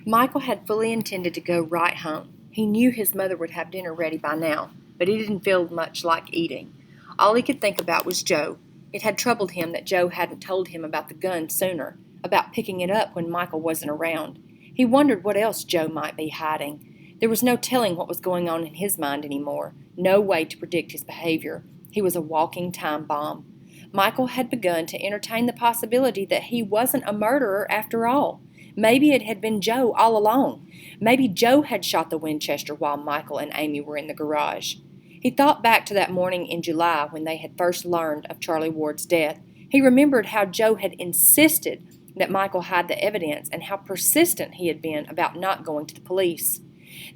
Michael had fully intended to go right home. He knew his mother would have dinner ready by now, but he didn't feel much like eating. All he could think about was Joe. It had troubled him that Joe hadn't told him about the gun sooner, about picking it up when Michael wasn't around. He wondered what else Joe might be hiding. There was no telling what was going on in his mind anymore, no way to predict his behavior. He was a walking time bomb. Michael had begun to entertain the possibility that he wasn't a murderer after all. Maybe it had been Joe all along. Maybe Joe had shot the Winchester while Michael and Amy were in the garage. He thought back to that morning in July when they had first learned of Charlie Ward's death. He remembered how Joe had insisted that Michael hide the evidence and how persistent he had been about not going to the police.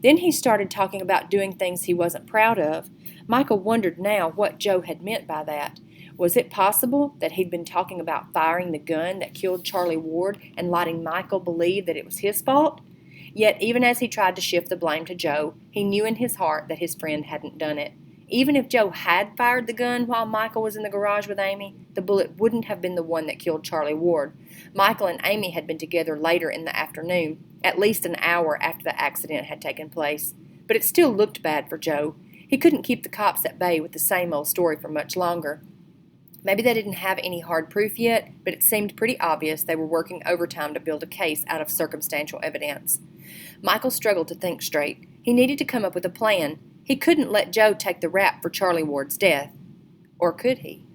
Then he started talking about doing things he wasn't proud of. Michael wondered now what Joe had meant by that. Was it possible that he'd been talking about firing the gun that killed Charlie Ward and letting Michael believe that it was his fault? Yet, even as he tried to shift the blame to Joe, he knew in his heart that his friend hadn't done it. Even if Joe had fired the gun while Michael was in the garage with Amy, the bullet wouldn't have been the one that killed Charlie Ward. Michael and Amy had been together later in the afternoon, at least an hour after the accident had taken place. But it still looked bad for Joe. He couldn't keep the cops at bay with the same old story for much longer. Maybe they didn't have any hard proof yet, but it seemed pretty obvious they were working overtime to build a case out of circumstantial evidence. Michael struggled to think straight. He needed to come up with a plan. He couldn't let Joe take the rap for Charlie Ward's death. Or could he?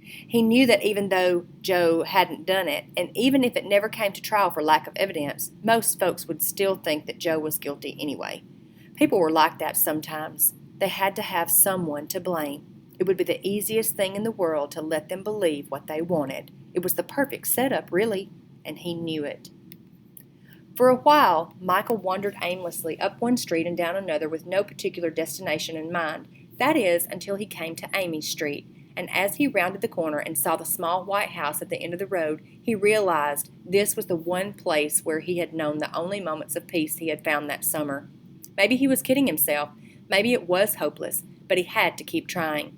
He knew that even though Joe hadn't done it, and even if it never came to trial for lack of evidence, most folks would still think that Joe was guilty anyway. People were like that sometimes. They had to have someone to blame. It would be the easiest thing in the world to let them believe what they wanted. It was the perfect setup, really, and he knew it. For a while, Michael wandered aimlessly up one street and down another with no particular destination in mind. That is, until he came to Amy's Street, and as he rounded the corner and saw the small white house at the end of the road, he realized this was the one place where he had known the only moments of peace he had found that summer. Maybe he was kidding himself. Maybe it was hopeless, but he had to keep trying.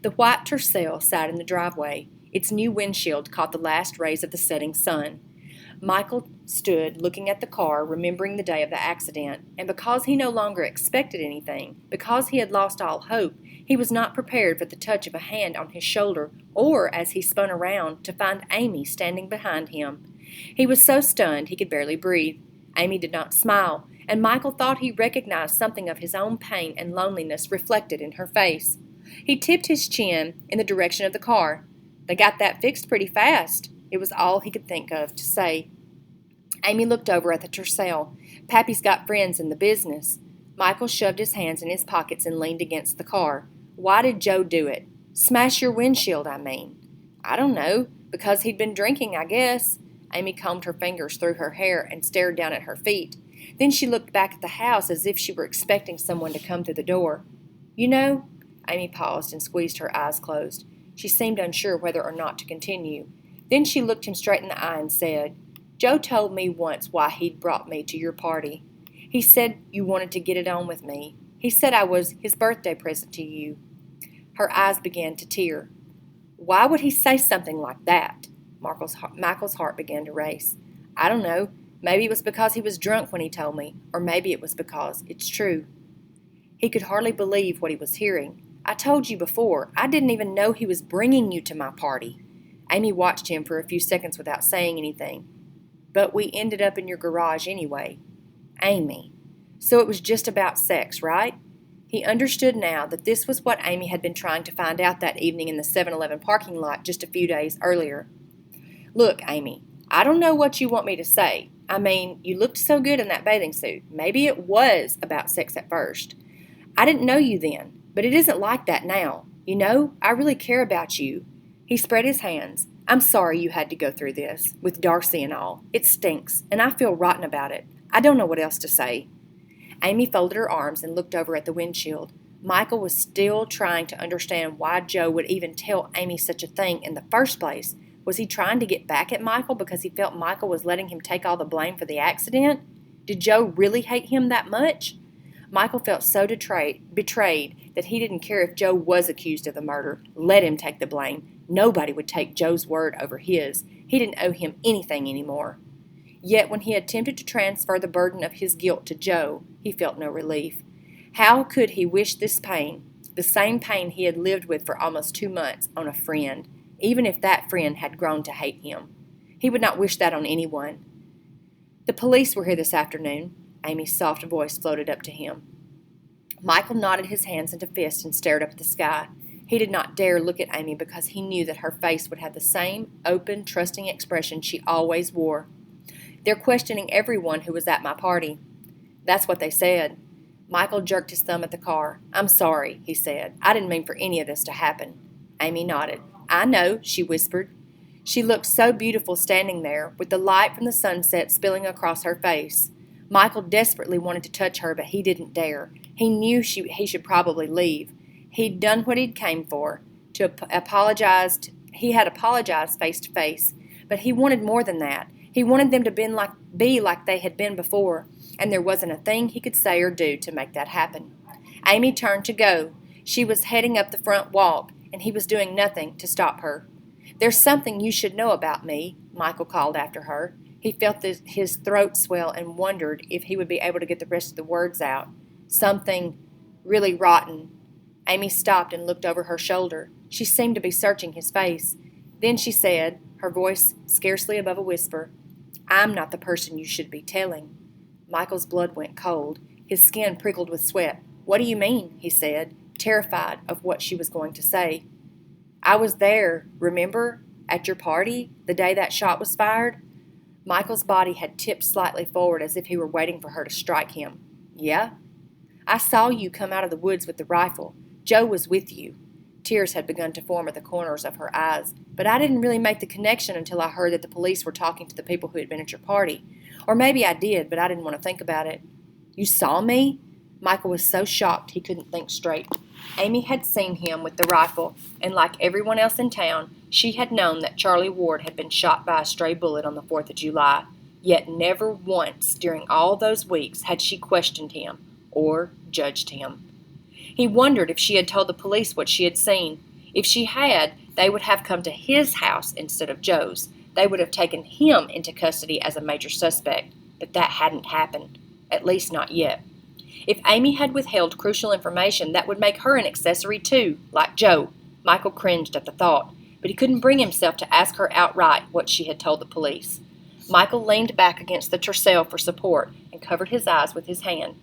The white Tercel sat in the driveway. Its new windshield caught the last rays of the setting sun. Michael stood looking at the car, remembering the day of the accident, and because he no longer expected anything, because he had lost all hope, he was not prepared for the touch of a hand on his shoulder, or, as he spun around, to find Amy standing behind him. He was so stunned he could barely breathe. Amy did not smile, and Michael thought he recognized something of his own pain and loneliness reflected in her face. He tipped his chin in the direction of the car. "They got that fixed pretty fast." It was all he could think of to say. Amy looked over at the Tercel. "Pappy's got friends in the business." Michael shoved his hands in his pockets and leaned against the car. "Why did Joe do it? Smash your windshield, I mean." "I don't know. Because he'd been drinking, I guess." Amy combed her fingers through her hair and stared down at her feet. Then she looked back at the house as if she were expecting someone to come through the door. "You know," Amy paused and squeezed her eyes closed. She seemed unsure whether or not to continue. Then she looked him straight in the eye and said, "Joe told me once why he'd brought me to your party. He said you wanted to get it on with me. He said I was his birthday present to you." Her eyes began to tear. Why would he say something like that? Michael's heart began to race. "I don't know. Maybe it was because he was drunk when he told me, or maybe it was because it's true." He could hardly believe what he was hearing. "I told you before, I didn't even know he was bringing you to my party." Amy watched him for a few seconds without saying anything. "But we ended up in your garage anyway." Amy. So it was just about sex, right? He understood now that this was what Amy had been trying to find out that evening in the 7-Eleven parking lot just a few days earlier. "Look, Amy, I don't know what you want me to say. I mean, you looked so good in that bathing suit. Maybe it was about sex at first. I didn't know you then, but it isn't like that now. You know, I really care about you." He spread his hands. "I'm sorry you had to go through this, with Darcy and all. It stinks, and I feel rotten about it. I don't know what else to say." Amy folded her arms and looked over at the windshield. Michael was still trying to understand why Joe would even tell Amy such a thing in the first place. Was he trying to get back at Michael because he felt Michael was letting him take all the blame for the accident? Did Joe really hate him that much? Michael felt so betrayed that he didn't care if Joe was accused of the murder. Let him take the blame. Nobody would take Joe's word over his. He didn't owe him anything anymore. Yet when he attempted to transfer the burden of his guilt to Joe, he felt no relief. How could he wish this pain, the same pain he had lived with for almost 2 months, on a friend, even if that friend had grown to hate him? He would not wish that on anyone. "The police were here this afternoon," Amy's soft voice floated up to him. Michael knotted his hands into fists and stared up at the sky. He did not dare look at Amy because he knew that her face would have the same open, trusting expression she always wore. "They're questioning everyone who was at my party." "That's what they said." Michael jerked his thumb at the car. "I'm sorry," he said. "I didn't mean for any of this to happen." Amy nodded. "I know," she whispered. She looked so beautiful standing there, with the light from the sunset spilling across her face. Michael desperately wanted to touch her, but he didn't dare. He knew he should probably leave. He'd done what he'd came for. He had apologized face to face, but he wanted more than that. He wanted them to be like they had been before, and there wasn't a thing he could say or do to make that happen. Amy turned to go. She was heading up the front walk, and he was doing nothing to stop her. "There's something you should know about me," Michael called after her. He felt his throat swell and wondered if he would be able to get the rest of the words out. "Something really rotten." Amy stopped and looked over her shoulder. She seemed to be searching his face. Then she said, her voice scarcely above a whisper, "I'm not the person you should be telling." Michael's blood went cold. His skin prickled with sweat. "What do you mean?" he said, terrified of what she was going to say. "I was there, remember, at your party, the day that shot was fired?" Michael's body had tipped slightly forward as if he were waiting for her to strike him. "Yeah?" "I saw you come out of the woods with the rifle. Joe was with you." Tears had begun to form at the corners of her eyes, but I didn't really make the connection until I heard that the police were talking to the people who had been at your party. Or maybe I did, but I didn't want to think about it. "You saw me?" Michael was so shocked he couldn't think straight. Amy had seen him with the rifle, and like everyone else in town, she had known that Charlie Ward had been shot by a stray bullet on the 4th of July, yet never once during all those weeks had she questioned him or judged him. He wondered if she had told the police what she had seen. If she had, they would have come to his house instead of Joe's. They would have taken him into custody as a major suspect, but that hadn't happened, at least not yet. If Amy had withheld crucial information, that would make her an accessory too, like Joe. Michael cringed at the thought, but he couldn't bring himself to ask her outright what she had told the police. Michael leaned back against the Tercel for support and covered his eyes with his hand.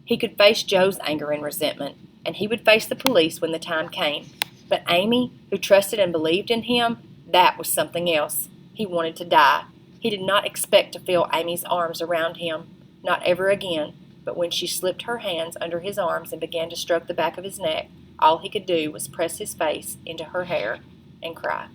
He could face Joe's anger and resentment, and he would face the police when the time came. But Amy, who trusted and believed in him, that was something else. He wanted to die. He did not expect to feel Amy's arms around him, not ever again, but when she slipped her hands under his arms and began to stroke the back of his neck, all he could do was press his face into her hair and cry.